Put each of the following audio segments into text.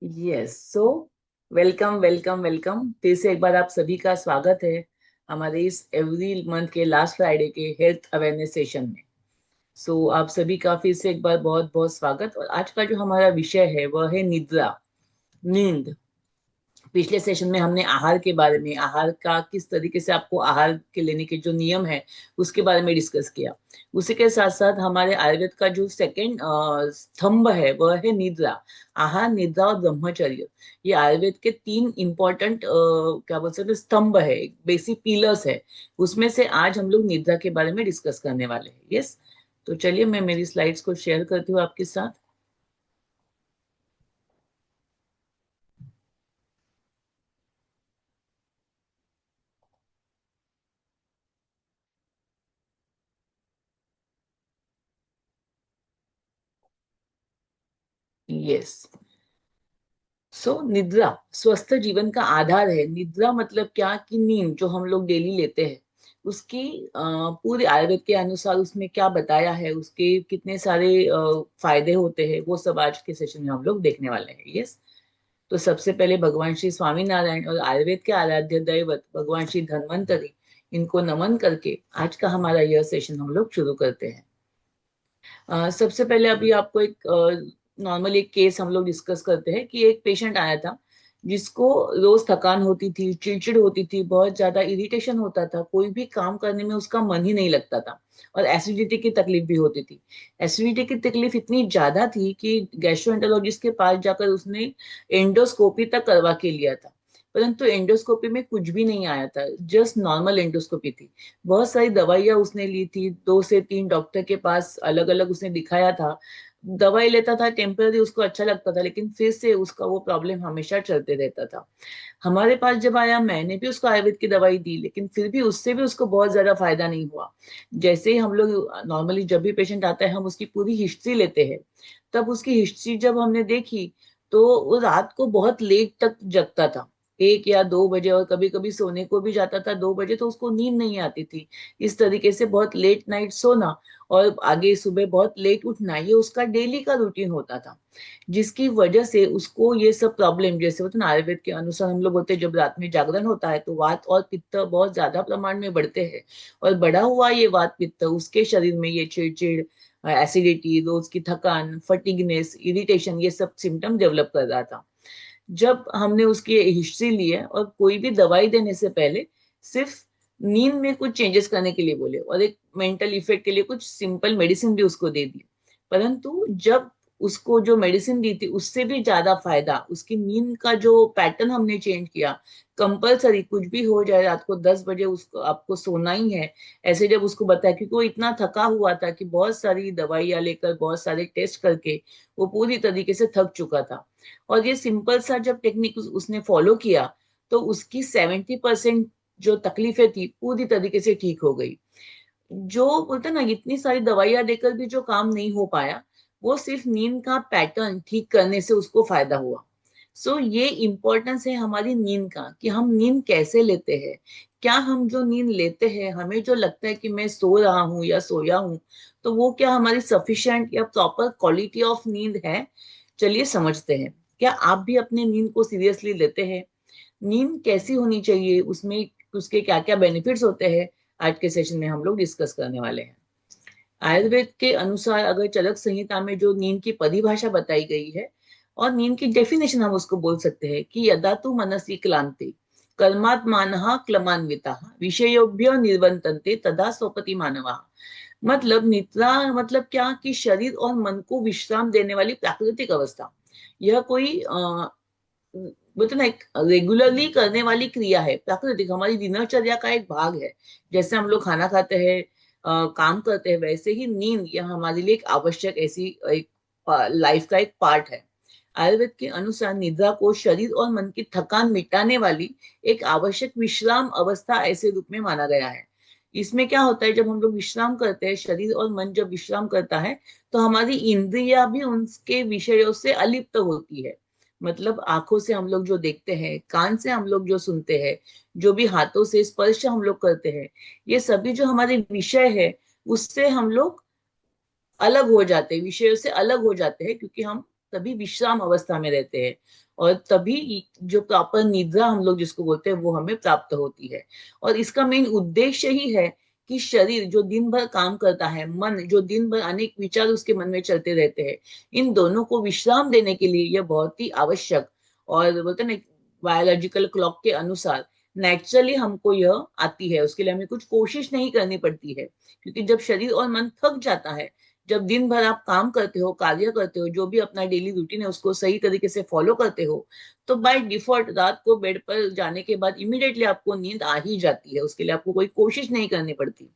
Yes so welcome welcome welcome फिर से एक बार आप सभी का स्वागत है हमारे इस एवरी मंथ के लास्ट फ्राइडे के हेल्थ अवेयरनेस सेशन में। आप सभी का फिर से एक बार बहुत बहुत स्वागत। और आज का जो हमारा विषय है वह है निद्रा, नींद। पिछले सेशन में हमने आहार के बारे में, आहार का किस तरीके से आपको आहार के लेने के जो नियम है उसके बारे में डिस्कस किया। उसी के साथ साथ हमारे आयुर्वेद का जो सेकंड स्तंभ है वह है निद्रा। आहार, निद्रा और ब्रह्मचर्य, ये आयुर्वेद के तीन इंपॉर्टेंट क्या बोल सकते हैं, स्तंभ है, बेसिक पिलर्स है। उसमें से आज हम लोग निद्रा के बारे में डिस्कस करने वाले हैं। यस, तो चलिए मैं मेरी स्लाइड्स को शेयर करती हूँ आपके साथ। यस, निद्रा स्वस्थ जीवन का आधार है। निद्रा मतलब क्या कि नींद जो हम लोग डेली लेते हैं उसकी पूरे आयुर्वेद के अनुसार उसमें क्या बताया है, उसके कितने सारे फायदे होते हैं, वो सब आज के सेशन में हम लोग देखने वाले हैं। यस, तो सबसे पहले भगवान श्री स्वामी नारायण और आयुर्वेद के आराध्य दैवत भगवान श्री धन्वंतरी, इनको नमन करके आज का हमारा यह सेशन हम लोग शुरू करते हैं। सबसे पहले अभी आपको एक नॉर्मल एक केस हम लोग डिस्कस करते हैं कि एक पेशेंट आया था जिसको रोज थकान होती थी, चिड़चिड़ होती थी, बहुत ज्यादा इरिटेशन होता था, कोई भी काम करने में उसका मन ही नहीं लगता था, और एसिडिटी की तकलीफ भी होती थी। एसिडिटी की तकलीफ इतनी ज्यादा थी कि गैस्ट्रोएंटरोलॉजिस्ट के पास जाकर उसने एंडोस्कोपी तक करवा के लिया था, परंतु एंडोस्कोपी में कुछ भी नहीं आया था, जस्ट नॉर्मल एंडोस्कोपी थी। बहुत सारी दवाइयां उसने ली थी, 2 से 3 डॉक्टर के पास अलग अलग उसने दिखाया था। दवाई लेता था, टेम्पररी उसको अच्छा लगता था, लेकिन फिर से उसका वो प्रॉब्लम हमेशा चलते रहता था। हमारे पास जब आया, मैंने भी उसको आयुर्वेद की दवाई दी, लेकिन फिर भी उससे भी उसको बहुत ज्यादा फायदा नहीं हुआ। जैसे ही हम लोग नॉर्मली जब भी पेशेंट आता है हम उसकी पूरी हिस्ट्री लेते हैं, तब उसकी हिस्ट्री जब हमने देखी तो वो रात को बहुत लेट तक जगता था, 1 या 2 बजे, और कभी कभी सोने को भी जाता था 2 बजे, तो उसको नींद नहीं आती थी। इस तरीके से बहुत लेट नाइट सोना और आगे सुबह बहुत लेट उठना, ये उसका डेली का रूटीन होता था, जिसकी वजह से उसको ये सब प्रॉब्लम, जैसे होता है ना, आयुर्वेद के अनुसार हम लोग बोलते हैं जब रात में जागरण होता है तो वात और पित्त बहुत ज्यादा प्रमाण में बढ़ते हैं, और बढ़ा हुआ ये वात पित्त उसके शरीर में ये चिड़चिड़, एसिडिटी, रोज की थकान, फटीगनेस, इरिटेशन, ये सब सिम्टम डेवलप कर रहा था। जब हमने उसकी हिस्ट्री ली है और कोई भी दवाई देने से पहले सिर्फ नींद में कुछ चेंजेस करने के लिए बोले और एक मेंटल इफेक्ट के लिए कुछ सिंपल मेडिसिन भी उसको दे दी, परंतु जब उसको जो मेडिसिन दी थी उससे भी ज्यादा फायदा, उसकी नींद का जो पैटर्न हमने चेंज किया, कंपलसरी कुछ भी हो जाए रात को 10 बजे उसको आपको सोना ही है, ऐसे जब उसको बताया, क्योंकि वो इतना थका हुआ था कि बहुत सारी दवाइयां लेकर, बहुत सारे टेस्ट करके वो पूरी तरीके से थक चुका था। और ये सिंपल सा जब टेक्निक उसने फॉलो किया तो उसकी 70% जो तकलीफें थी पूरी तरीके से ठीक हो गई। जो बोलते हैं ना, इतनी सारी दवाइयां देकर भी जो काम नहीं हो पाया, वो सिर्फ नींद का पैटर्न ठीक करने से उसको फायदा हुआ। ये इम्पोर्टेंस है हमारी नींद का, कि हम नींद कैसे लेते हैं। क्या हम जो नींद लेते हैं, हमें जो लगता है कि मैं सो रहा हूँ या सोया हूँ, तो वो क्या हमारी सफिशिएंट या प्रॉपर क्वालिटी ऑफ नींद है? चलिए समझते हैं। क्या आप भी अपने नींद को सीरियसली लेते हैं? नींद कैसी होनी चाहिए, उसमें उसके क्या क्या बेनिफिट्स होते हैं, आज के सेशन में हम लोग डिस्कस करने वाले हैं। आयुर्वेद के अनुसार अगर चरक संहिता में जो नींद की परिभाषा बताई गई है, और नींद की डेफिनेशन हम उसको बोल सकते हैं कि यदा तु मनसि क्लांति कर्मात्मानः क्लमान्विता विषयोभ्य निर्वर्तन्ते तदा स्वपति मानवा। मतलब निद्रा मतलब क्या कि शरीर और मन को विश्राम देने वाली प्राकृतिक अवस्था। यह कोई बोलते ना, एक रेगुलरली करने वाली क्रिया है, प्राकृतिक, हमारी दिनचर्या का एक भाग है। जैसे हम लोग खाना खाते हैं, काम करते हैं, वैसे ही नींद यह हमारे लिए एक आवश्यक ऐसी एक लाइफ का एक पार्ट है। आयुर्वेद के अनुसार निद्रा को शरीर और मन की थकान मिटाने वाली एक आवश्यक विश्राम अवस्था ऐसे रूप में माना गया है। इसमें क्या होता है, जब हम लोग विश्राम करते हैं, शरीर और मन जब विश्राम करता है, तो हमारी इंद्रियां भी उनके विषयों से अलिप्त होती है। मतलब आंखों से हम लोग जो देखते हैं, कान से हम लोग जो सुनते हैं, जो भी हाथों से स्पर्श हम लोग करते हैं, ये सभी जो हमारे विषय है उससे हम लोग अलग हो जाते हैं, विषयों से अलग हो जाते हैं, क्योंकि हम तभी विश्राम अवस्था में रहते हैं, और तभी जो प्रॉपर निद्रा हम लोग जिसको बोलते हैं वो हमें प्राप्त होती है। और इसका मेन उद्देश्य ही है कि शरीर जो दिन भर काम करता है, मन जो दिन भर अनेक विचार उसके मन में चलते रहते हैं, इन दोनों को विश्राम देने के लिए यह बहुत ही आवश्यक, और बोलते हैं ना बायोलॉजिकल क्लॉक के अनुसार नेचुरली हमको यह आती है, उसके लिए हमें कुछ कोशिश नहीं करनी पड़ती है। क्योंकि जब शरीर और मन थक जाता है, जब दिन भर आप काम करते हो, कार्य करते हो, जो भी अपना डेली रूटीन है उसको सही तरीके से फॉलो करते हो, तो बाय डिफॉल्ट रात को बेड पर जाने के बाद इमीडिएटली आपको नींद आ ही जाती है, उसके लिए आपको कोई कोशिश नहीं करनी पड़ती।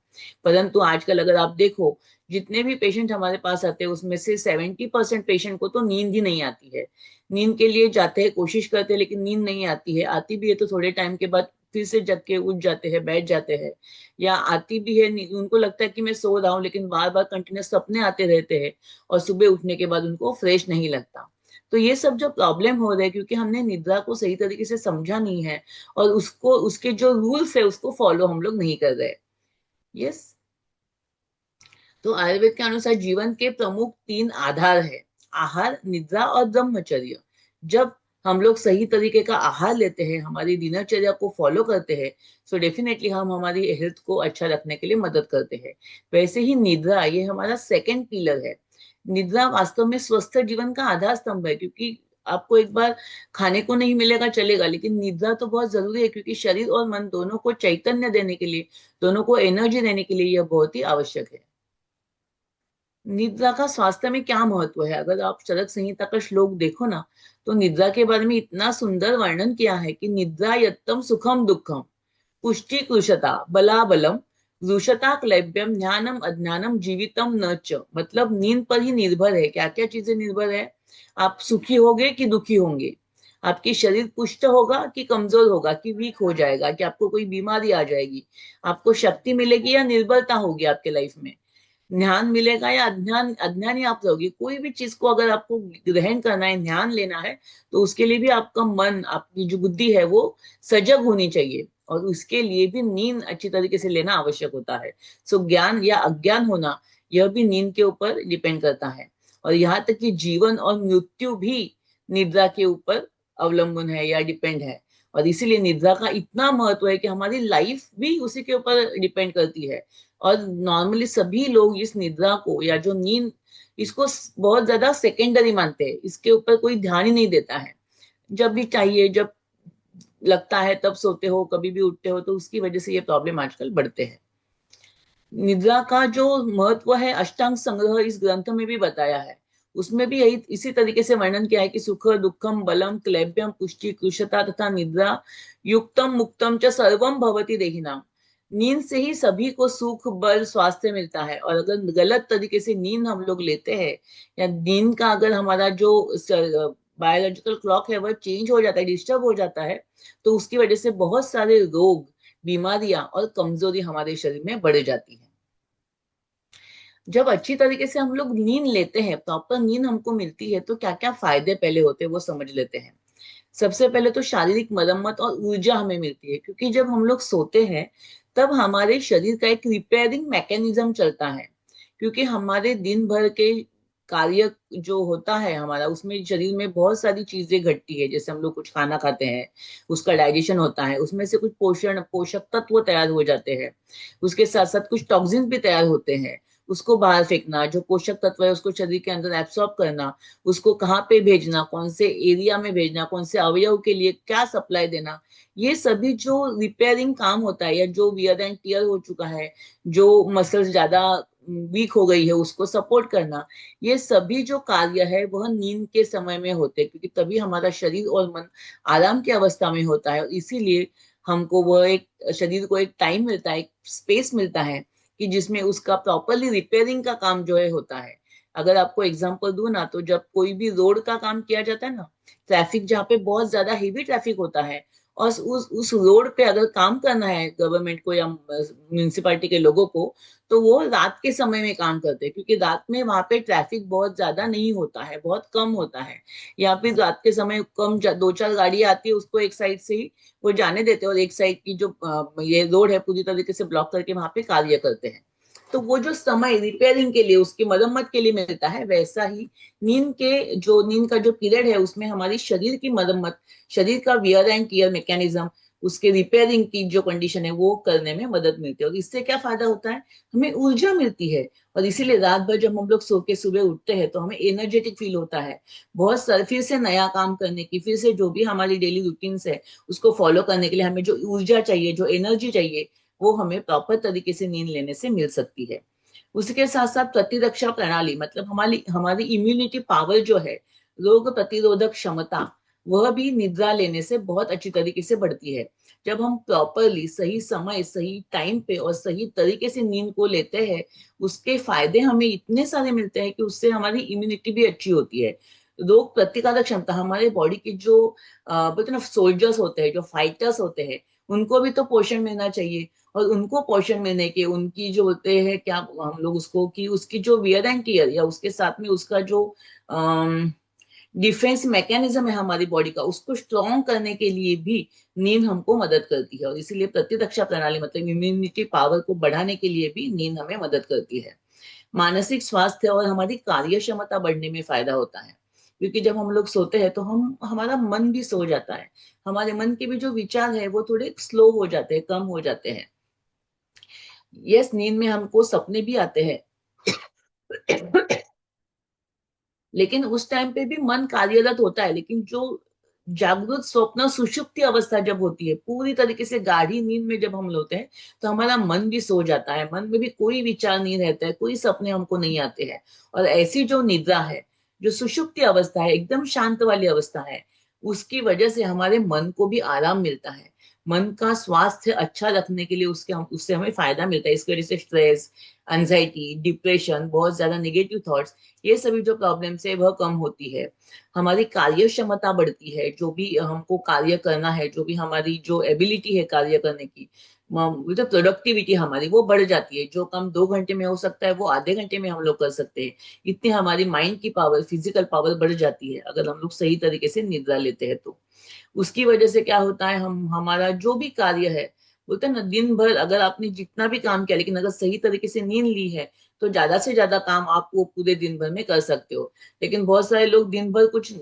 परंतु आजकल अगर आप देखो, जितने भी पेशेंट हमारे पास आते हैं उसमें से 70% पेशेंट को तो नींद ही नहीं आती है। नींद के लिए जाते हैं, कोशिश करते हैं, लेकिन नींद नहीं आती है। आती भी है तो थोड़े टाइम के बाद फिर से जग के उठ जाते हैं, बैठ जाते हैं, या आती भी है उनको लगता है कि मैं सो रहा हूँ, लेकिन बार बार कंटिन्यूस सपने आते रहते हैं, और सुबह उठने के बाद उनको फ्रेश नहीं लगता। तो ये सब जो प्रॉब्लम हो रहा है, क्योंकि हमने निद्रा को सही तरीके से समझा नहीं है, और उसको उसके जो रूल्स है उसको फॉलो हम लोग नहीं कर रहे। यस। तो आयुर्वेद के अनुसार जीवन के प्रमुख 3 आधार है: आहार, निद्रा और ब्रह्मचर्य। जब हम लोग सही तरीके का आहार लेते हैं, हमारी दिनचर्या को फॉलो करते हैं, सो डेफिनेटली हम हमारी हेल्थ को अच्छा रखने के लिए मदद करते हैं। वैसे ही निद्रा, ये हमारा सेकंड पिलर है। निद्रा वास्तव में स्वस्थ जीवन का आधार स्तंभ है, क्योंकि आपको एक बार खाने को नहीं मिलेगा चलेगा, लेकिन निद्रा तो बहुत जरूरी है, क्योंकि शरीर और मन दोनों को चैतन्य देने के लिए, दोनों को एनर्जी देने के लिए यह बहुत ही आवश्यक है। निद्रा का स्वास्थ्य में क्या महत्व है? अगर आप चरक संहिता का श्लोक देखो ना, तो निद्रा के बारे में इतना सुंदर वर्णन किया है कि निद्रा यत्तम सुखम दुखम, पुष्टि कृशता बलाबलम, रुषता क्लैब्यम, ज्ञानम अज्ञानम, जीवितम न च। मतलब नींद पर ही निर्भर है। क्या क्या चीजें निर्भर है? आप सुखी होगे कि दुखी होंगे, आपकी शरीर पुष्ट होगा कि कमजोर होगा, कि वीक हो जाएगा, कि आपको कोई बीमारी आ जाएगी, आपको शक्ति मिलेगी या निर्बलता होगी आपके लाइफ में, ध्यान मिलेगा या अज्ञान अज्ञानी आप रहोगे। कोई भी चीज को अगर आपको ग्रहण करना है, ध्यान लेना है, तो उसके लिए भी आपका मन, आपकी जो बुद्धि है वो सजग होनी चाहिए, और उसके लिए भी नींद अच्छी तरीके से लेना आवश्यक होता है। सो ज्ञान या अज्ञान होना, यह भी नींद के ऊपर डिपेंड करता है। और यहाँ तक कि जीवन और मृत्यु भी निद्रा के ऊपर अवलंबन है या डिपेंड है। और इसीलिए निद्रा का इतना महत्व है कि हमारी लाइफ भी उसी के ऊपर डिपेंड करती है। और नॉर्मली सभी लोग इस निद्रा को या जो नींद, इसको बहुत ज्यादा सेकेंडरी मानते हैं, इसके ऊपर कोई ध्यान ही नहीं देता है। जब भी चाहिए, जब लगता है तब सोते हो, कभी भी उठते हो, तो उसकी वजह से ये प्रॉब्लम आजकल बढ़ते हैं। निद्रा का जो महत्व है, अष्टांग संग्रह इस ग्रंथ में भी बताया है। उसमें भी यही इसी तरीके से वर्णन किया है कि सुख दुखम बलम क्लैब्यम पुष्टि कृशता तथा निद्रा युक्तम मुक्तम च सर्वम भवति देहिनाम। नींद से ही सभी को सुख, बल, स्वास्थ्य मिलता है। और अगर गलत तरीके से नींद हम लोग लेते हैं, या नींद का अगर हमारा जो बायोलॉजिकल क्लॉक है वह चेंज हो जाता है, डिस्टर्ब हो जाता है, तो उसकी वजह से बहुत सारे रोग, बीमारियां और कमजोरी हमारे शरीर में बढ़ जाती है। जब अच्छी तरीके से हम लोग नींद लेते हैं, प्रॉपर नींद हमको मिलती है, तो क्या क्या फायदे पहले होते हैं वो समझ लेते हैं। सबसे पहले तो शारीरिक मरम्मत और ऊर्जा हमें मिलती है, क्योंकि जब हम लोग सोते हैं तब हमारे शरीर का एक रिपेयरिंग मैकेनिज्म चलता है। क्योंकि हमारे दिन भर के कार्य जो होता है हमारा, उसमें शरीर में बहुत सारी चीजें घटती है। जैसे हम लोग कुछ खाना खाते हैं, उसका डाइजेशन होता है, उसमें से कुछ पोषक तत्व तैयार हो जाते हैं, उसके साथ साथ कुछ टॉक्सिन भी तैयार होते हैं। उसको बाहर फेंकना, जो पोषक तत्व है उसको शरीर के अंदर एब्सॉर्ब करना, उसको कहाँ पे भेजना, कौन से एरिया में भेजना, कौन से अवयव के लिए क्या सप्लाई देना, ये सभी जो रिपेयरिंग काम होता है, या जो वियर एंड टियर हो चुका है, जो मसल्स ज्यादा वीक हो गई है उसको सपोर्ट करना, ये सभी जो कार्य है वह नींद के समय में होते हैं। क्योंकि तभी हमारा शरीर और मन आराम की अवस्था में होता है, और इसीलिए हमको वह एक शरीर को एक टाइम मिलता है, एक स्पेस मिलता है, कि जिसमें उसका प्रॉपरली रिपेयरिंग का काम जो है होता है। अगर आपको एग्जांपल दूं ना, तो जब कोई भी रोड का काम किया जाता है ना, ट्रैफिक जहाँ पे बहुत ज्यादा हेवी ट्रैफिक होता है, और उस रोड पे अगर काम करना है गवर्नमेंट को या म्यूनिसिपालिटी के लोगों को, तो वो रात के समय में काम करते हैं, क्योंकि रात में वहां पे ट्रैफिक बहुत ज्यादा नहीं होता है, बहुत कम होता है। या फिर रात के समय कम दो चार गाड़ी आती है, उसको एक साइड से ही वो जाने देते हैं, और एक साइड की जो ये रोड है पूरी तरीके से ब्लॉक करके वहां पे कार्य करते हैं। तो वो जो समय रिपेयरिंग के लिए, उसकी मरम्मत के लिए मिलता है, वैसा ही नींद का जो पीरियड है उसमें हमारी शरीर की मरम्मत, शरीर का वियर एंड टीयर मैकेनिज्म, उसके रिपेयरिंग की जो कंडीशन है वो करने में मदद मिलती है। और इससे क्या फायदा होता है, हमें ऊर्जा मिलती है। और इसीलिए रात भर जब हम लोग सो के सुबह उठते हैं तो हमें एनर्जेटिक फील होता है, बहुत सारे फिर से नया काम करने की, फिर से जो भी हमारी डेली रूटीन्स है उसको फॉलो करने के लिए हमें जो ऊर्जा चाहिए, जो एनर्जी चाहिए, वो हमें प्रॉपर तरीके से नींद लेने से मिल सकती है। उसके साथ साथ प्रतिरक्षा प्रणाली, मतलब हमारी हमारी इम्यूनिटी पावर जो है, रोग प्रतिरोधक क्षमता, वह भी निद्रा लेने से बहुत अच्छी तरीके से बढ़ती है। जब हम प्रॉपरली सही समय, सही टाइम पे और सही तरीके से नींद को लेते हैं, उसके फायदे हमें इतने सारे मिलते हैं कि उससे हमारी इम्यूनिटी भी अच्छी होती है। रोग प्रतिकारक क्षमता, हमारे बॉडी की जो बोलते ना सोल्जर्स होते हैं, जो फाइटर्स होते हैं, उनको भी तो पोषण मिलना चाहिए। और उनको पोषण मिलने के, उनकी जो होते हैं क्या हम लोग उसको, कि उसकी जो वियर एंड टीयर या उसके साथ में उसका जो डिफेंस मैकेनिज्म है हमारी बॉडी का, उसको स्ट्रॉन्ग करने के लिए भी नींद हमको मदद करती है। और इसीलिए प्रतिरक्षा प्रणाली मतलब इम्यूनिटी पावर को बढ़ाने के लिए भी नींद हमें मदद करती है। मानसिक स्वास्थ्य और हमारी कार्य क्षमता बढ़ने में फायदा होता है, क्योंकि जब हम लोग सोते हैं तो हम हमारा मन भी सो जाता है, हमारे मन के भी जो विचार है वो थोड़े स्लो हो जाते हैं, कम हो जाते हैं। यस, नींद में हमको सपने भी आते हैं लेकिन उस टाइम पे भी मन कार्यरत होता है। लेकिन जो जागृत स्वप्न सुषुप्ति अवस्था जब होती है, पूरी तरीके से गाढ़ी नींद में जब हम लोते हैं, तो हमारा मन भी सो जाता है, मन में भी कोई विचार नहीं रहता है, कोई सपने हमको नहीं आते हैं। और ऐसी जो निद्रा है, जो सुषुप्ति अवस्था है, एकदम शांत वाली अवस्था है, उसकी वजह से हमारे मन को भी आराम मिलता है। मन का स्वास्थ्य अच्छा रखने के लिए उससे हमें फायदा मिलता है। इसकी वजह से स्ट्रेस, एंजाइटी, डिप्रेशन, बहुत ज्यादा नेगेटिव थॉट्स, ये सभी जो प्रॉब्लम्स है वह कम होती है। हमारी कार्य क्षमता बढ़ती है, जो भी हमको कार्य करना है, जो भी हमारी जो एबिलिटी है कार्य करने की, जो प्रोडक्टिविटी हमारी वो बढ़ जाती है। जो काम 2 घंटे में हो सकता है वो आधे घंटे में हम लोग कर सकते हैं। इतनी हमारी माइंड की पावर, फिजिकल पावर बढ़ जाती है अगर हम लोग सही तरीके से निद्रा लेते हैं तो। उसकी वजह से क्या होता है, हम हमारा जो भी कार्य है, बोलते हैं ना, दिन भर अगर आपने जितना भी काम किया, लेकिन अगर सही तरीके से नींद ली है तो ज्यादा से ज्यादा काम आप वो पूरे दिन भर में कर सकते हो। लेकिन बहुत सारे लोग दिन भर कुछ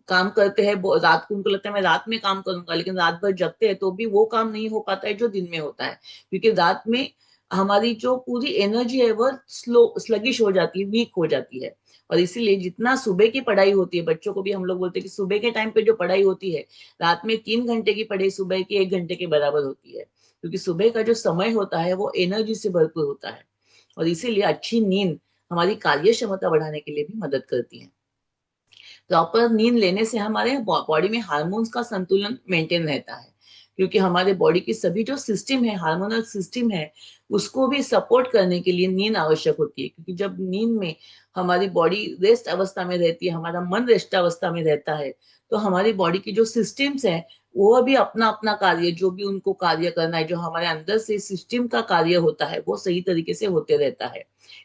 काम करते हैं, रात को उनको लगता है मैं रात में काम करूंगा, लेकिन रात भर जगते हैं तो भी वो काम नहीं हो पाता है जो दिन में होता है। क्योंकि रात में हमारी जो पूरी एनर्जी है वह स्लगिश हो जाती है, वीक हो जाती है। और इसीलिए जितना सुबह की पढ़ाई होती है, बच्चों को भी हम लोग बोलते हैं कि सुबह के टाइम पे जो पढ़ाई होती है, रात में 3 घंटे की पढ़ाई सुबह के 1 घंटे के बराबर होती है। क्योंकि सुबह का जो समय होता है वो एनर्जी से भरपूर होता है। और इसीलिए अच्छी नींद हमारी कार्य क्षमता बढ़ाने के लिए भी मदद करती है। प्रॉपर नींद लेने से हमारे बॉडी में हार्मोन्स का संतुलन मेंटेन रहता है। क्योंकि हमारे बॉडी की सभी जो सिस्टम है, हार्मोनल सिस्टम है, उसको भी सपोर्ट करने के लिए नींद आवश्यक होती है। क्योंकि जब नींद में हमारी बॉडी रेस्ट अवस्था में रहती है, हमारा मन रेस्ट अवस्था में रहता है, तो हमारी बॉडी की जो सिस्टम्स है वो भी अपना अपना कार्य, जो भी उनको कार्य करना है, जो हमारे अंदर से सिस्टम का कार्य होता है, वो सही तरीके से होते रहता है।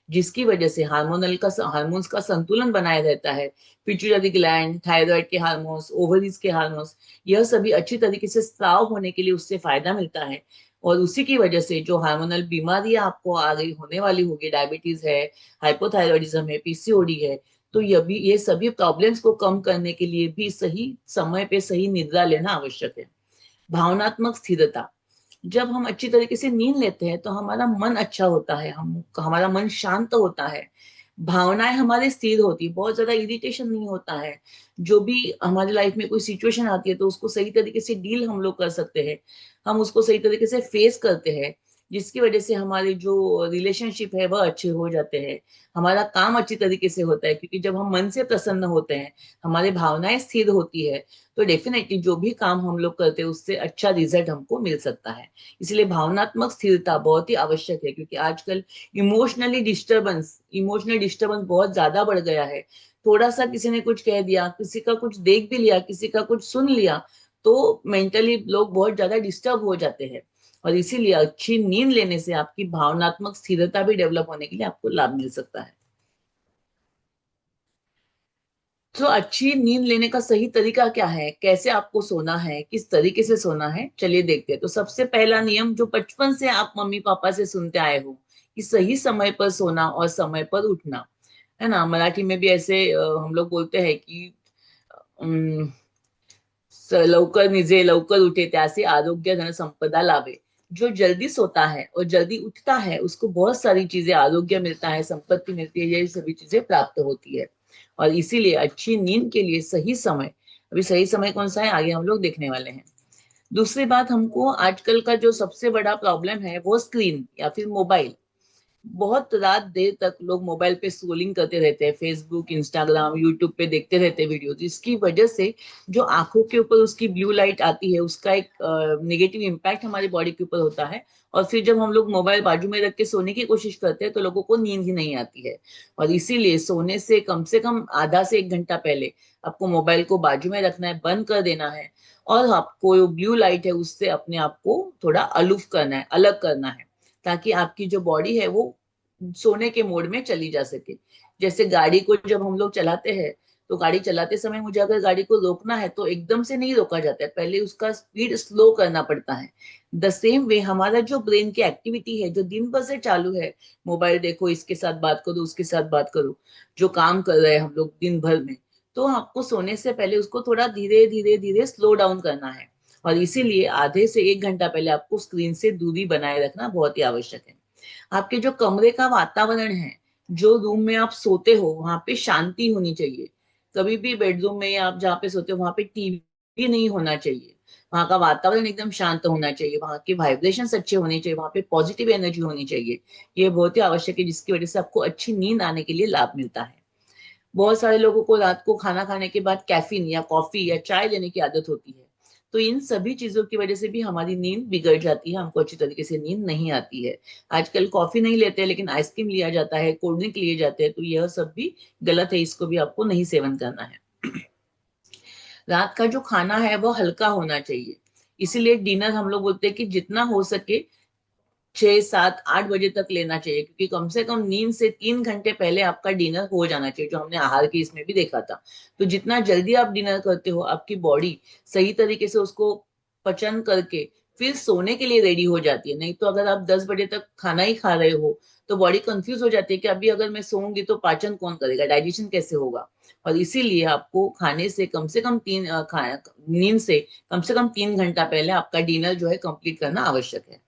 जिसकी वजह से हार्मोन्स का संतुलन बनाए रहता है। पिट्यूटरी ग्लैंड, थायराइड के हार्मोन्स, ओवरीज के हार्मोन्स, यह सभी अच्छी तरीके से स्त्राव होने के लिए उससे फायदा मिलता है। और उसी की वजह से जो हार्मोनल बीमारियां आपको आगे होने वाली होगी, डायबिटीज है, हाइपोथायरॉयडिज्म है, पीसीओडी है, तो ये सभी प्रॉब्लम्स को कम करने के लिए भी सही समय पे सही निद्रा लेना आवश्यक है। भावनात्मक स्थिरता, जब हम अच्छी तरीके से नींद लेते हैं तो हमारा मन अच्छा होता है, हमारा मन शांत होता है, भावनाएं हमारे स्थिर होती है, बहुत ज्यादा इरिटेशन नहीं होता है। जो भी हमारी लाइफ में कोई सिचुएशन आती है तो उसको सही तरीके से डील हम लोग कर सकते हैं, हम उसको सही तरीके से फेस करते हैं। जिसकी वजह से हमारे जो रिलेशनशिप है वह अच्छे हो जाते हैं, हमारा काम अच्छी तरीके से होता है। क्योंकि जब हम मन से प्रसन्न होते हैं, हमारी भावनाएं स्थिर होती है, तो डेफिनेटली जो भी काम हम लोग करते हैं उससे अच्छा रिजल्ट हमको मिल सकता है। इसलिए भावनात्मक स्थिरता बहुत ही आवश्यक है। क्योंकि आजकल इमोशनल डिस्टर्बेंस बहुत ज्यादा बढ़ गया है। थोड़ा सा किसी ने कुछ कह दिया, किसी का कुछ देख भी लिया, किसी का कुछ सुन लिया, तो मेंटली लोग बहुत ज्यादा डिस्टर्ब हो जाते हैं। और इसीलिए अच्छी नींद लेने से आपकी भावनात्मक स्थिरता भी डेवलप होने के लिए आपको लाभ मिल सकता है। तो अच्छी नींद लेने का सही तरीका क्या है, कैसे आपको सोना है, किस तरीके से सोना है, चलिए देखते हैं। तो सबसे पहला नियम जो बचपन से आप मम्मी पापा से सुनते आए हो, कि सही समय पर सोना और समय पर उठना, है ना। मराठी में भी ऐसे हम लोग बोलते हैं कि अम, लवकर निजे लवकर उठे त्यासे आरोग्य धन संपदा लाभे। जो जल्दी सोता है और जल्दी उठता है उसको बहुत सारी चीजें, आरोग्य मिलता है, संपत्ति मिलती है, ये सभी चीजें प्राप्त होती है। और इसीलिए अच्छी नींद के लिए सही समय, अभी सही समय कौन सा है आगे हम लोग देखने वाले हैं। दूसरी बात, हमको आजकल का जो सबसे बड़ा प्रॉब्लम है वो स्क्रीन या फिर मोबाइल। बहुत रात देर तक लोग मोबाइल पे स्क्रोलिंग करते रहते हैं, फेसबुक, इंस्टाग्राम, यूट्यूब पे देखते रहते हैं वीडियो, जिसकी वजह से जो आंखों के ऊपर उसकी ब्लू लाइट आती है उसका एक नेगेटिव इम्पैक्ट हमारी बॉडी के ऊपर होता है। और फिर जब हम लोग मोबाइल बाजू में रख के सोने की कोशिश करते हैं तो लोगों को नींद ही नहीं आती है। और इसीलिए सोने से कम आधा से 1 घंटा पहले आपको मोबाइल को बाजू में रखना है, बंद कर देना है। और आपको जो ब्लू लाइट है उससे अपने आप को थोड़ा अलूफ करना है, अलग करना है, ताकि आपकी जो बॉडी है वो सोने के मोड में चली जा सके। जैसे गाड़ी को जब हम लोग चलाते हैं तो गाड़ी चलाते समय मुझे अगर गाड़ी को रोकना है तो एकदम से नहीं रोका जाता है, पहले उसका स्पीड स्लो करना पड़ता है। द सेम वे हमारा जो ब्रेन की एक्टिविटी है जो दिन भर से चालू है, मोबाइल देखो, इसके साथ बात करो, उसके साथ बात करो, जो काम कर रहे हैं हम लोग दिन भर में, तो आपको सोने से पहले उसको थोड़ा धीरे धीरे धीरे स्लो डाउन करना है। और इसीलिए आधे से 1 घंटा पहले आपको स्क्रीन से दूरी बनाए रखना बहुत ही आवश्यक है। आपके जो कमरे का वातावरण है, जो रूम में आप सोते हो, वहां पे शांति होनी चाहिए। कभी भी बेडरूम में या आप जहाँ पे सोते हो वहां पे टीवी नहीं होना चाहिए। वहां का वातावरण एकदम शांत होना चाहिए, वहां के वाइब्रेशंस अच्छे होने चाहिए, वहां पे पॉजिटिव एनर्जी होनी चाहिए। ये बहुत ही आवश्यक है, जिसकी वजह से आपको अच्छी नींद आने के लिए लाभ मिलता है। बहुत सारे लोगों को रात को खाना खाने के बाद कैफीन या कॉफी या चाय लेने की आदत होती है। तो इन सभी चीजों की वजह से भी हमारी नींद बिगड़ जाती है, हमको अच्छी तरीके से नींद नहीं आती है। आजकल कॉफी नहीं लेते लेकिन आइसक्रीम लिया जाता है, कोल्ड ड्रिंक लिए जाते हैं, तो यह सब भी गलत है, इसको भी आपको नहीं सेवन करना है। रात का जो खाना है वो हल्का होना चाहिए। इसीलिए डिनर हम लोग बोलते हैं कि जितना हो सके 6, 7, 8 बजे तक लेना चाहिए, क्योंकि कम से कम नींद से 3 घंटे पहले आपका डिनर हो जाना चाहिए, जो हमने आहार की इसमें भी देखा था। तो जितना जल्दी आप डिनर करते हो आपकी बॉडी सही तरीके से उसको पचन करके फिर सोने के लिए रेडी हो जाती है। नहीं तो अगर आप 10 बजे तक खाना ही खा रहे हो तो बॉडी कंफ्यूज हो जाती है कि अभी अगर मैं सोऊंगी तो पाचन कौन करेगा, डाइजेशन कैसे होगा। और इसीलिए आपको खाने से कम नींद से कम 3 घंटा पहले आपका डिनर जो है कंप्लीट करना आवश्यक है।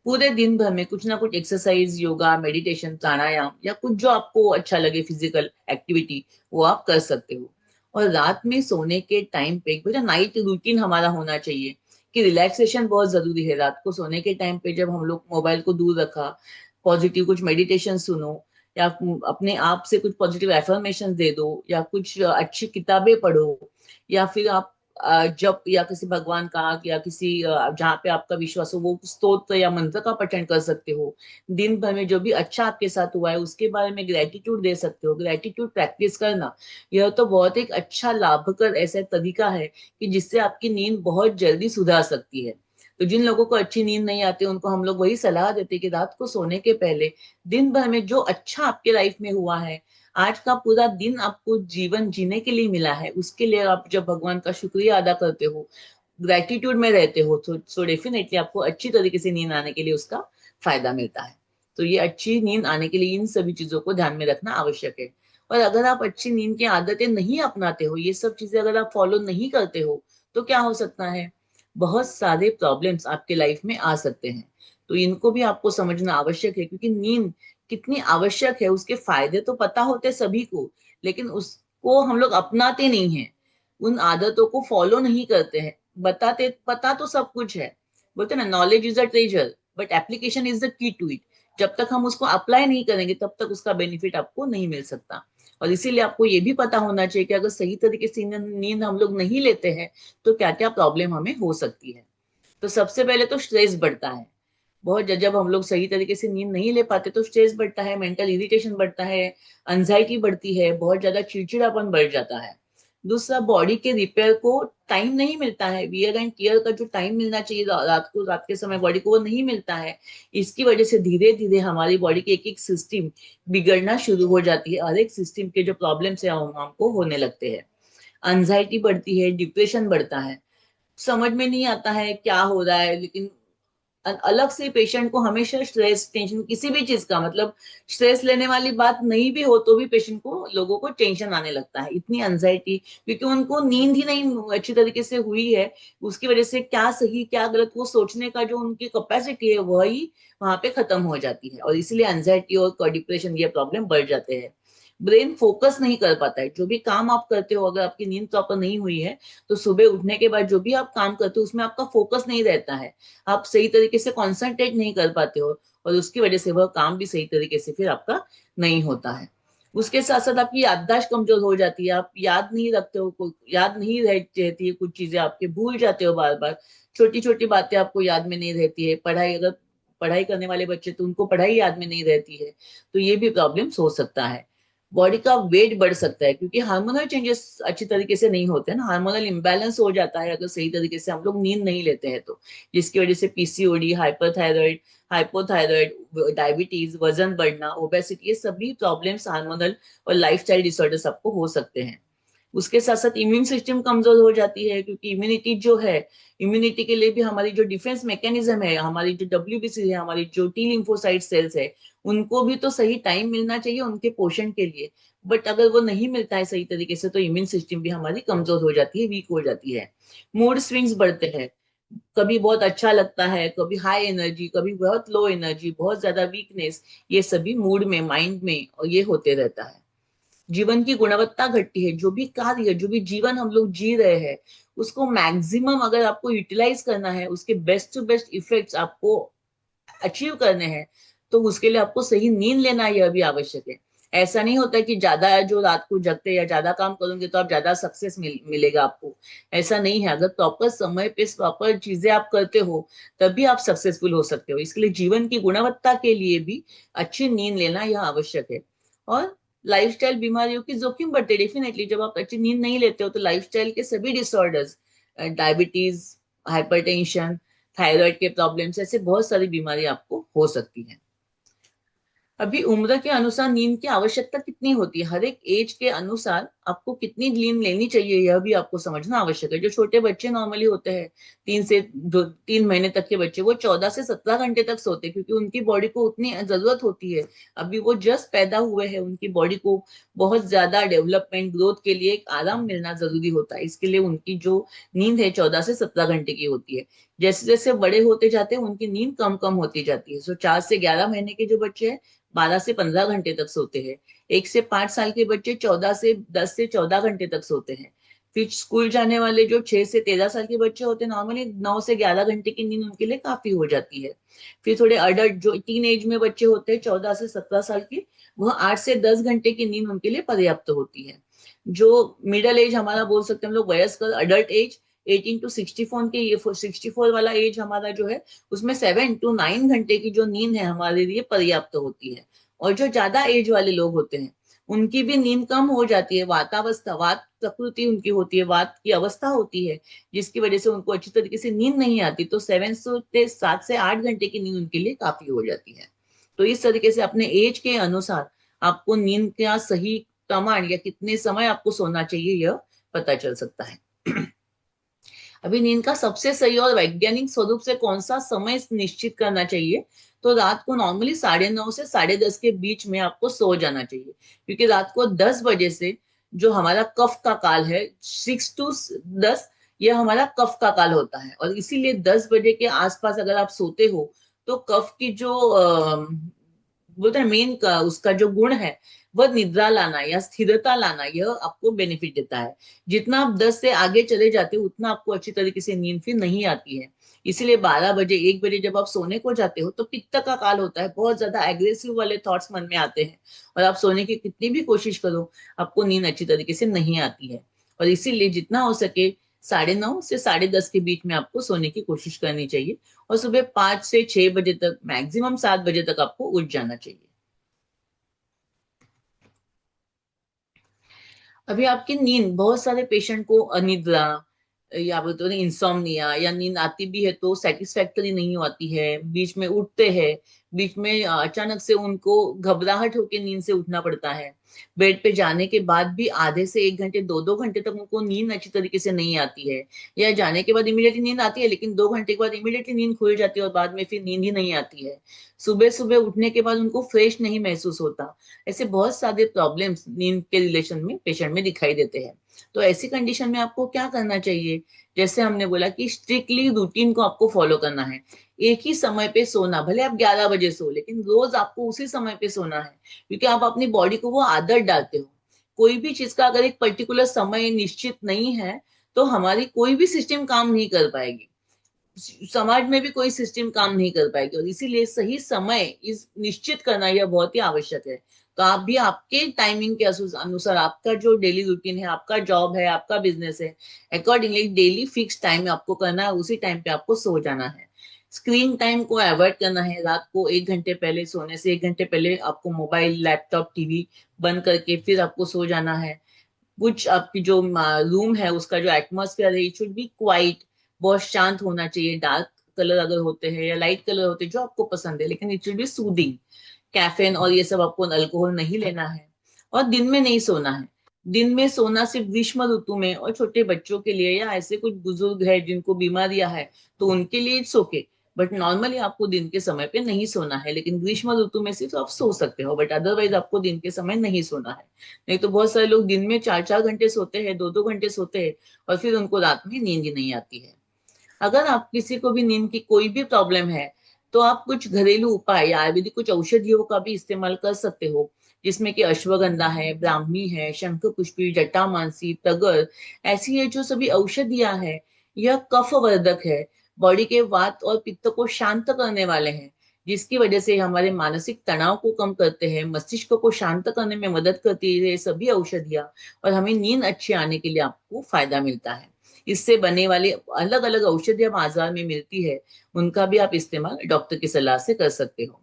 पूरे दिन भर में कुछ ना कुछ एक्सरसाइज, योगा, मेडिटेशन, प्राणायाम या कुछ जो आपको अच्छा लगे फिजिकल एक्टिविटी, वो आप कर सकते हो। और रात में सोने के टाइम पे एक नाइट रूटीन हमारा होना चाहिए कि रिलैक्सेशन बहुत जरूरी है। रात को सोने के टाइम पे जब हम लोग मोबाइल को दूर रखा, पॉजिटिव कुछ मेडिटेशन सुनो, या अपने आप से कुछ पॉजिटिव एफर्मेशन दे दो, या कुछ अच्छी किताबें पढ़ो, या फिर आप जप या किसी भगवान का या किसी जहाँ पे आपका विश्वास हो वो स्तोत्र या मंत्र का पठन कर सकते हो। दिन भर में जो भी अच्छा आपके साथ हुआ है उसके बारे में ग्रेटिट्यूड दे सकते हो। ग्रेटिट्यूड प्रैक्टिस करना यह तो बहुत एक अच्छा लाभकर ऐसा तरीका है कि जिससे आपकी नींद बहुत जल्दी सुधार सकती है। तो जिन लोगों को अच्छी नींद नहीं आती उनको हम लोग वही सलाह देते हैं कि रात को सोने के पहले दिन भर में जो अच्छा आपके लाइफ में हुआ है, आज का पूरा दिन आपको जीवन जीने के लिए मिला है, उसके लिए आप जब भगवान का शुक्रिया अदा करते हो, ग्रेटिट्यूड में रहते हो, तो सो डेफिनेटली आपको अच्छी तरीके से नींद आने के लिए उसका फायदा मिलता है। तो ये अच्छी नींद आने के लिए इन सभी चीजों को ध्यान में रखना आवश्यक है। और अगर आप अच्छी नींद की आदतें नहीं अपनाते हो, ये सब चीजें अगर आप फॉलो नहीं करते हो, तो क्या हो सकता है, बहुत सारे प्रॉब्लम्स आपके लाइफ में आ सकते हैं। तो इनको भी आपको समझना आवश्यक है, क्योंकि नींद कितनी आवश्यक है, उसके फायदे तो पता होते सभी को, लेकिन उसको हम लोग अपनाते नहीं हैं, उन आदतों को फॉलो नहीं करते हैं। बताते पता तो सब कुछ है, बोलते ना, knowledge is a treasure but application is the key to it. जब तक हम उसको अप्लाई नहीं करेंगे तब तक उसका बेनिफिट आपको नहीं मिल सकता। और इसीलिए आपको ये भी पता होना चाहिए कि अगर सही तरीके से नींद हम लोग नहीं लेते हैं तो क्या क्या प्रॉब्लम हमें हो सकती है। तो सबसे पहले तो स्ट्रेस बढ़ता है। बहुत जब हम लोग सही तरीके से नींद नहीं ले पाते तो स्ट्रेस बढ़ता है, मेंटल इरिटेशन बढ़ता है, एंजाइटी बढ़ती है, बहुत ज्यादा चिड़चिड़ापन बढ़ जाता है। दूसरा, बॉडी के रिपेयर को टाइम नहीं मिलता है, वियर एंड टीयर का जो टाइम मिलना चाहिए रात को, रात के समय बॉडी को, वो नहीं मिलता है। इसकी वजह से धीरे धीरे हमारी बॉडी के एक एक सिस्टम बिगड़ना शुरू हो जाती है, हर एक सिस्टम के जो प्रॉब्लम्स है हमको होने लगते हैं। एंजाइटी बढ़ती है, डिप्रेशन बढ़ता है, समझ में नहीं आता है क्या हो रहा है, लेकिन अलग से पेशेंट को हमेशा स्ट्रेस टेंशन किसी भी चीज का मतलब स्ट्रेस लेने वाली बात नहीं भी हो तो भी पेशेंट को लोगों को टेंशन आने लगता है, इतनी एंजाइटी, क्योंकि उनको नींद ही नहीं अच्छी तरीके से हुई है। उसकी वजह से क्या सही क्या गलत वो सोचने का जो उनकी कैपेसिटी है वही वहां पे खत्म हो जाती है, और इसीलिए एंजाइटी और डिप्रेशन ये प्रॉब्लम बढ़ जाते हैं। ब्रेन फोकस नहीं कर पाता है, जो भी काम आप करते हो अगर आपकी नींद प्रॉपर नहीं हुई है तो सुबह उठने के बाद जो भी आप काम करते हो उसमें आपका फोकस नहीं रहता है, आप सही तरीके से कॉन्सेंट्रेट नहीं कर पाते हो, और उसकी वजह से वह काम भी सही तरीके से फिर आपका नहीं होता है। उसके साथ साथ आपकी याददाश्त कमजोर हो जाती है, आप याद नहीं रखते हो, याद नहीं रहती है, कुछ चीजें आपके भूल जाते हो बार बार, छोटी छोटी बातें आपको याद में नहीं रहती है, पढ़ाई अगर पढ़ाई करने वाले बच्चे तो उनको पढ़ाई याद में नहीं रहती है, तो ये भी प्रॉब्लम्स हो सकता है। बॉडी का वेट बढ़ सकता है क्योंकि हार्मोनल चेंजेस अच्छी तरीके से नहीं होते ना, हार्मोनल इम्बैलेंस हो जाता है अगर सही तरीके से हम लोग नींद नहीं लेते हैं तो, जिसकी वजह से पीसीओडी, हाइपरथायराइड, हाइपोथायराइड, डायबिटीज, वजन बढ़ना, ओबेसिटी, ये सभी प्रॉब्लम्स हार्मोनल और लाइफस्टाइल डिसऑर्डर्स आपको हो सकते हैं। उसके साथ साथ इम्यून सिस्टम कमजोर हो जाती है क्योंकि इम्यूनिटी जो है, इम्यूनिटी के लिए भी हमारी जो डिफेंस मैकेनिज्म है, हमारी जो डब्ल्यूबीसी है, हमारी जो टी लिम्फोसाइट सेल्स है, उनको भी तो सही टाइम मिलना चाहिए उनके पोषण के लिए, बट अगर वो नहीं मिलता है सही तरीके से तो इम्यून सिस्टम भी हमारी कमजोर हो जाती है, वीक हो जाती है। मूड स्विंग्स बढ़ते हैं, कभी बहुत अच्छा लगता है, कभी हाई एनर्जी, कभी बहुत लो एनर्जी, बहुत ज्यादा वीकनेस, ये सभी मूड में, माइंड में और ये होते रहता है। जीवन की गुणवत्ता घटती है, जो भी कार्य, जो भी जीवन हम लोग जी रहे हैं उसको मैक्सिमम अगर आपको यूटिलाइज करना है, उसके बेस्ट टू बेस्ट इफेक्ट्स आपको अचीव करने हैं, तो उसके लिए आपको सही नींद लेना यह भी आवश्यक है। ऐसा नहीं होता कि ज्यादा जो रात को जगते या ज्यादा काम करोगे तो आप ज्यादा सक्सेस मिलेगा आपको, ऐसा नहीं है। अगर प्रॉपर समय पे प्रॉपर चीजें आप करते हो तभी आप सक्सेसफुल हो सकते हो, इसके लिए जीवन की गुणवत्ता के लिए भी अच्छी नींद लेना यह आवश्यक है। और लाइफस्टाइल बीमारियों की जोखिम बढ़ते, डेफिनेटली जब आप अच्छी नींद नहीं लेते हो तो लाइफस्टाइल के सभी डिसऑर्डर्स, डायबिटीज, हाइपरटेंशन, थायराइड के प्रॉब्लम्स, ऐसे बहुत सारी बीमारी आपको हो सकती है। अभी उम्र के अनुसार नींद की आवश्यकता कितनी होती है, हर एक एज के अनुसार आपको कितनी नींद लेनी चाहिए यह भी आपको समझना आवश्यक है। जो छोटे बच्चे नॉर्मली होते हैं, 3 महीने तक के बच्चे, वो 14 से 17 घंटे तक सोते हैं क्योंकि उनकी बॉडी को उतनी जरूरत होती है। अभी वो जस्ट पैदा हुए हैं, उनकी बॉडी को बहुत ज्यादा डेवलपमेंट ग्रोथ के लिए एक आराम मिलना जरूरी होता है, इसके लिए उनकी जो नींद है 14 से 17 घंटे की होती है। जैसे जैसे बड़े होते जाते हैं उनकी नींद कम कम होती जाती है। सो 4 से 11 महीने के जो बच्चे हैं 12 से 15 घंटे तक सोते हैं। 1 से 5 साल के बच्चे 14 से 10 से 14 घंटे तक सोते हैं। फिर स्कूल जाने वाले जो 6 से 13 साल के बच्चे होते हैं नॉर्मली 9 से 11 घंटे की नींद उनके लिए काफी हो जाती है। फिर थोड़े अडल्ट जो टीन एज में बच्चे होते हैं 14 से 17 साल के, वह 8 से 10 घंटे की नींद उनके लिए पर्याप्त होती है। जो मिडल एज हमारा बोल सकते हैं हम लोग, वयस्क अडल्ट एज 18 to 64 के, ये 64 वाला एज हमारा जो है, उसमें 7 to 9 घंटे की जो नींद है हमारे लिए पर्याप्त होती है। और जो ज्यादा एज वाले लोग होते हैं उनकी भी नींद कम हो जाती है, वातावस्था, वात प्रकृति उनकी होती है, वात की अवस्था होती है, जिसकी वजह से उनको अच्छी तरीके से नींद नहीं आती, तो 7 से 8 घंटे की नींद उनके लिए काफी हो जाती है। तो इस तरीके से अपने एज के अनुसार आपको नींद का सही प्रमाण या कितने समय आपको सोना चाहिए यह पता चल सकता है। अभी नींद का सबसे सही और वैज्ञानिक स्वरूप से कौन सा समय निश्चित करना चाहिए, तो रात को नॉर्मली 9:30 से 10:30 के बीच में आपको सो जाना चाहिए, क्योंकि रात को 10 बजे से जो हमारा कफ का काल है, 6 to 10, यह हमारा कफ का काल होता है, और इसीलिए 10 बजे के आसपास अगर आप सोते हो तो कफ की जो बोलते हैं मेन का उसका जो गुण है वह निद्रा लाना या स्थिरता लाना, यह आपको बेनिफिट देता है। जितना आप 10 से आगे चले जाते हो उतना आपको अच्छी तरीके से नींद फिर नहीं आती है। इसीलिए 12 बजे 1 बजे जब आप सोने को जाते हो तो पित्त का काल होता है, बहुत ज्यादा एग्रेसिव वाले थॉट्स मन में आते हैं, और आप सोने की कितनी भी कोशिश करो आपको नींद अच्छी तरीके से नहीं आती है। और इसीलिए जितना हो सके 9:30 से 10:30 के बीच में आपको सोने की कोशिश करनी चाहिए, और सुबह 5 से 6 बजे तक, मैक्सिमम 7 बजे तक आपको उठ जाना चाहिए। अभी आपकी नींद, बहुत सारे पेशेंट को अनिद्रा, या बोलते हैं इंसोम्निया, या नींद आती भी है तो सेटिस्फैक्टरी नहीं आती है, बीच में उठते हैं, बीच में अचानक से उनको घबराहट होकर नींद से उठना पड़ता है, बेड पे जाने के बाद भी आधे से 1 घंटे 2-2 घंटे तक उनको नींद अच्छी तरीके से नहीं आती है, या जाने के बाद इमीडिएटली नींद आती है लेकिन 2 घंटे के बाद इमीडिएटली नींद खुल जाती है और बाद में फिर नींद ही नहीं आती है, सुबह सुबह उठने के बाद उनको फ्रेश नहीं महसूस होता। ऐसे बहुत सारे प्रॉब्लम्स नींद के रिलेशन में पेशेंट में दिखाई देते हैं। तो ऐसी कंडीशन में आपको क्या करना चाहिए? जैसे हमने बोला कि स्ट्रिक्टली रूटीन को आपको फॉलो करना है, एक ही समय पे सोना, भले आप 11 बजे सो लेकिन रोज आपको उसी समय पे सोना है, क्योंकि आप अपनी बॉडी को वो आदत डालते हो। कोई भी चीज का अगर एक पर्टिकुलर समय निश्चित नहीं है तो हमारी कोई भी सिस्टम काम नहीं कर पाएगी, समाज में भी कोई सिस्टम काम नहीं कर पाएगी, और इसीलिए सही समय इस निश्चित करना यह बहुत ही आवश्यक है। तो आप भी आपके टाइमिंग के अनुसार, आपका जो डेली रूटीन है, आपका जॉब है, आपका बिजनेस है, अकॉर्डिंगली डेली फिक्स टाइम में आपको करना है, उसी टाइम पे आपको सो जाना है। स्क्रीन टाइम को अवॉइड करना है, रात को 1 घंटे पहले, सोने से 1 घंटे पहले आपको मोबाइल, लैपटॉप, टीवी बंद करके फिर आपको सो जाना है। कुछ आपकी जो रूम है उसका जो एटमॉस्फेयर है, इट शुड बी क्वाइट, बहुत शांत होना चाहिए, डार्क कलर अगर होते हैं या लाइट कलर होते हैं जो आपको पसंद है, लेकिन it should be soothing. Caffeine और ये सब आपको अल्कोहल नहीं लेना है, और दिन में नहीं सोना है। दिन में सोना सिर्फ ग्रीष्म ऋतु में और छोटे बच्चों के लिए, या ऐसे कुछ बुजुर्ग है जिनको बीमारियां है तो उनके लिए इट्स ओके, बट नॉर्मली आपको दिन के समय पे नहीं सोना है। लेकिन ग्रीष्म ऋतु में सिर्फ आप सो सकते हो, बट अदरवाइज आपको दिन के समय नहीं सोना है। नहीं तो बहुत सारे लोग दिन में 4-4 घंटे सोते हैं, 2-2 घंटे सोते हैं, और फिर उनको रात में नींद ही नहीं आती है। अगर आप किसी को भी नींद की कोई भी प्रॉब्लम है तो आप कुछ घरेलू उपाय या आयुर्वेदिक कुछ औषधियों का भी इस्तेमाल कर सकते हो, जिसमें कि अश्वगंधा है, ब्राह्मी है, शंख पुष्पी, जटामांसी, तगर, ऐसी ये जो सभी औषधियां हैं, यह कफ वर्धक है, बॉडी के वात और पित्त को शांत करने वाले हैं, जिसकी वजह से हमारे मानसिक तनाव को कम करते हैं, मस्तिष्क को शांत करने में मदद करती है ये सभी औषधियां, और हमें नींद अच्छी आने के लिए आपको फायदा मिलता है। इससे बने वाले अलग अलग औषधियां बाजार में मिलती है, उनका भी आप इस्तेमाल डॉक्टर की सलाह से कर सकते हो।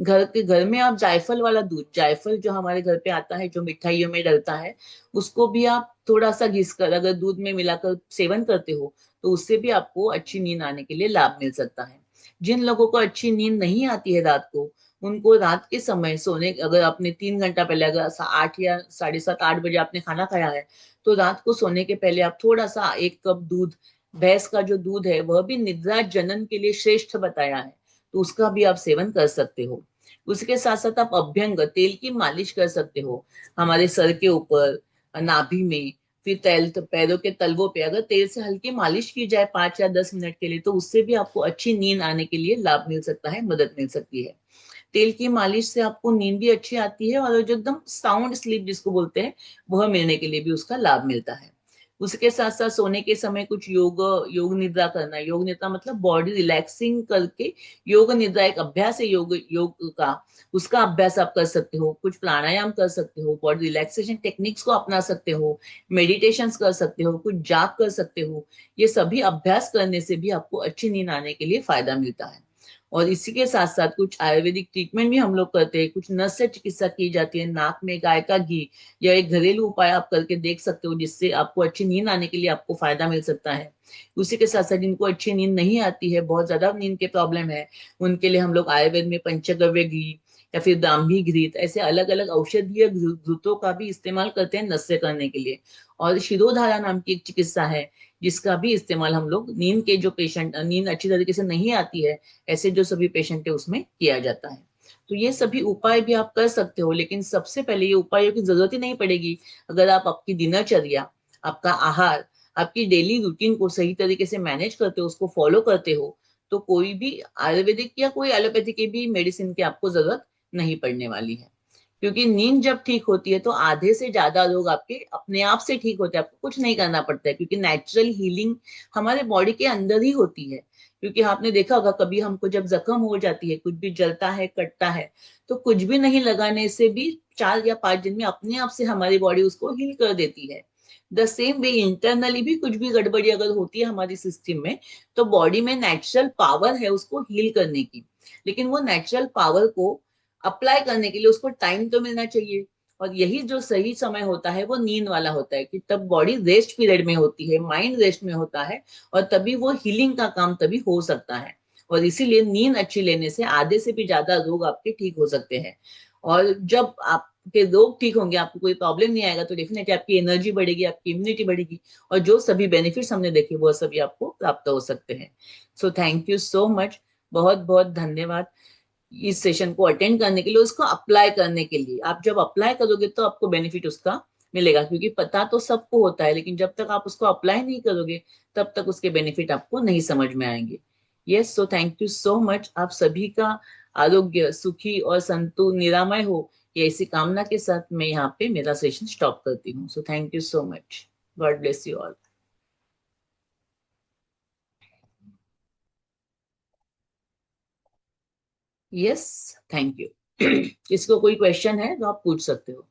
घर में आप जायफल वाला दूध, जायफल जो हमारे घर पे आता है, जो मिठाइयों में डलता है, उसको भी आप थोड़ा सा घिस कर अगर दूध में मिलाकर सेवन करते हो तो उससे भी आपको अच्छी नींद आने के लिए लाभ मिल सकता है। जिन लोगों को अच्छी नींद नहीं आती है रात को, उनको रात के समय सोने, अगर आपने 3 घंटा पहले, अगर 8 या 7:30-8 बजे आपने खाना खाया है, तो रात को सोने के पहले आप थोड़ा सा 1 कप दूध, भैंस का जो दूध है वह भी निद्रा जनन के लिए श्रेष्ठ बताया है, तो उसका भी आप सेवन कर सकते हो। उसके साथ साथ आप अभ्यंग तेल की मालिश कर सकते हो, हमारे सर के ऊपर, नाभि में, फिर पैरों के तलवों पे अगर तेल से हल्की मालिश की जाए 5 या 10 मिनट के लिए, तो उससे भी आपको अच्छी नींद आने के लिए लाभ मिल सकता है, मदद मिल सकती है। तेल की मालिश से आपको नींद भी अच्छी आती है, और जो एकदम साउंड स्लीप जिसको बोलते हैं, वह मिलने के लिए भी उसका लाभ मिलता है। उसके साथ साथ सोने के समय कुछ योग योग निद्रा करना, योग निद्रा मतलब बॉडी रिलैक्सिंग करके, योग निद्रा एक अभ्यास है योग योग का, उसका अभ्यास आप कर सकते हो, कुछ प्राणायाम कर सकते हो, बॉडी रिलैक्सेशन टेक्निक्स को अपना सकते हो, मेडिटेशन कर सकते हो, कुछ जाप कर सकते हो। ये सभी अभ्यास करने से भी आपको अच्छी नींद आने के लिए फायदा मिलता है। और इसी के साथ साथ कुछ आयुर्वेदिक ट्रीटमेंट भी हम लोग करते हैं, कुछ नस से चिकित्सा की जाती है, नाक में गाय का घी, या एक घरेलू उपाय आप करके देख सकते हो, जिससे आपको अच्छी नींद आने के लिए आपको फायदा मिल सकता है। उसी के साथ साथ जिनको अच्छी नींद नहीं आती है, बहुत ज्यादा नींद के प्रॉब्लम है, उनके लिए हम लोग आयुर्वेद में पंचगव्य घी या फिर ब्राह्मी घृत, ऐसे अलग अलग औषधीय घृतों का भी इस्तेमाल करते हैं नस्य करने के लिए। और शिरोधारा नाम की एक चिकित्सा है, जिसका भी इस्तेमाल हम लोग नींद के जो पेशेंट, नींद अच्छी तरीके से नहीं आती है, ऐसे जो सभी पेशेंट है उसमें किया जाता है। तो ये सभी उपाय भी आप कर सकते हो, लेकिन सबसे पहले ये उपायों की जरूरत ही नहीं पड़ेगी अगर आप आपकी दिनचर्या, आपका आहार, आपकी डेली रूटीन को सही तरीके से मैनेज करते हो, उसको फॉलो करते हो, तो कोई भी आयुर्वेदिक या कोई एलोपैथी की भी मेडिसिन की आपको जरूरत नहीं पड़ने वाली है। क्योंकि नींद जब ठीक होती है तो आधे से ज्यादा लोग आपके अपने आप से ठीक होते हैं, आपको कुछ नहीं करना पड़ता है, क्योंकि नेचुरल हीलिंग हमारे बॉडी के अंदर ही होती है। क्योंकि आपने देखा होगा कभी हमको जब जख्म हो जाती है, कुछ भी जलता है, कटता है, तो कुछ भी नहीं लगाने से भी 4 या 5 दिन में अपने आप से हमारी बॉडी उसको हील कर देती है। द सेम वे इंटरनली भी कुछ भी गड़बड़ी अगर होती है हमारी सिस्टम में, तो बॉडी में नेचुरल पावर है उसको हील करने की, लेकिन वो नेचुरल पावर को अप्लाई करने के लिए उसको टाइम तो मिलना चाहिए। और यही जो सही समय होता है वो नींद वाला होता है, कि तब बॉडी रेस्ट पीरियड में होती है, माइंड रेस्ट में होता है, और तभी वो हीलिंग का काम तभी हो सकता है। और इसीलिए नींद अच्छी लेने से आधे से भी ज्यादा रोग आपके ठीक हो सकते हैं। और जब आपके रोग ठीक होंगे, आपको कोई प्रॉब्लम नहीं आएगा, तो डेफिनेटली आपकी एनर्जी बढ़ेगी, आपकी इम्यूनिटी बढ़ेगी, और जो सभी बेनिफिट्स हमने देखे वो सभी आपको प्राप्त हो सकते हैं। So thank you so much, बहुत बहुत धन्यवाद इस सेशन को अटेंड करने के लिए, उसको अप्लाई करने के लिए। आप जब अप्लाई करोगे तो आपको बेनिफिट उसका मिलेगा, क्योंकि पता तो सबको होता है, लेकिन जब तक आप उसको अप्लाई नहीं करोगे तब तक उसके बेनिफिट आपको नहीं समझ में आएंगे। Yes, so thank you so much. आप सभी का आरोग्य सुखी और संतु निरामय हो, ये ऐसी कामना के साथ मैं यहाँ पे मेरा सेशन स्टॉप करती हूँ। So thank you so much. God bless you all. Yes, thank you. इसको कोई क्वेश्चन है तो आप पूछ सकते हो।